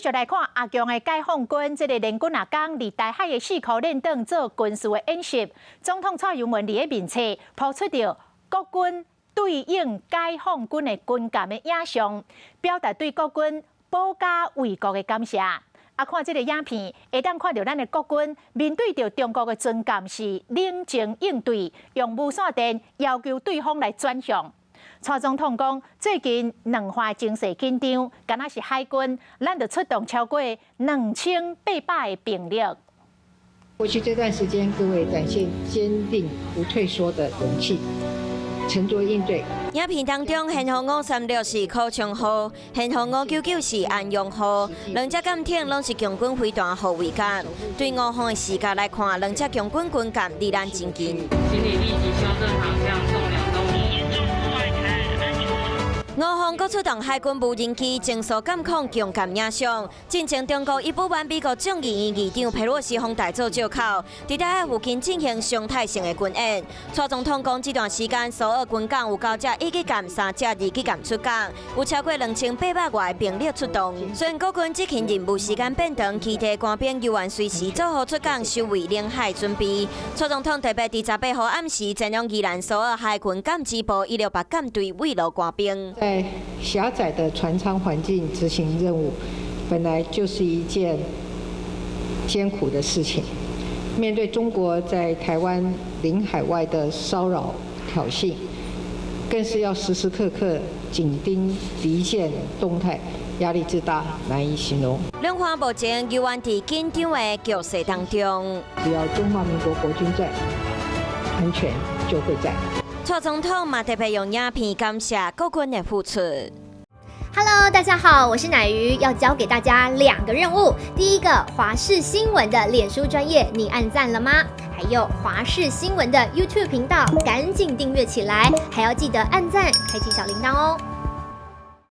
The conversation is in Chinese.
续来看阿强的解放军，这个联军也讲，伫台海的4颗练场做军事的演习。总统蔡英文伫个面册抛出着国军对应解放军的军舰的影像，表达对国军保家卫国的感谢。看这个影片，会当看到咱的国军面对着中国的军舰是冷静应对，用无线电要求对方来转向。蔡总统讲，最近两岸情势紧张，敢若是海军，咱就出动超过2800的兵力。过去这段时间，各位展现坚定不退缩的勇气，沉着应对。影片当中，宪号536是考枪号，宪号599是安阳号，两只舰艇拢是强军飞弹护卫舰。对我方的视角来看，两只强军军舰离咱真近。请你立即修正航向，送2公里。严重破坏台海安全。我方各出动海军无人机，正速监控强舰影像。进前，中国已不满美国众议院议长佩洛西访台做借口，伫台海附近进行常态性的军演。蔡总统讲，这段时间苏俄军舰有9只1级舰、3只2级舰出港，有超过2800外兵力出动。虽然国军执勤任务时间变长，其他官兵犹原随时做好出港守卫领海准备。蔡总统特别伫18号暗时前往宜兰苏俄海军舰支部168舰队慰劳官兵。在狭窄的船舱环境执行任务，本来就是一件艰苦的事情。面对中国在台湾领海外的骚扰挑衅，更是要时时刻刻紧盯敌舰动态，压力之大难以形容。两方目前犹原伫紧张的局势当中。只要中华民国国军在，安全就会在。蔡总统嘛特别用影片感谢国军的付出。Hello， 大家好，我是乃瑜，要教给大家2个任务。第一个，华视新闻的脸书专页，你按赞了吗？还有华视新闻的 YouTube 频道，赶紧订阅起来，还要记得按赞，开启小铃铛哦。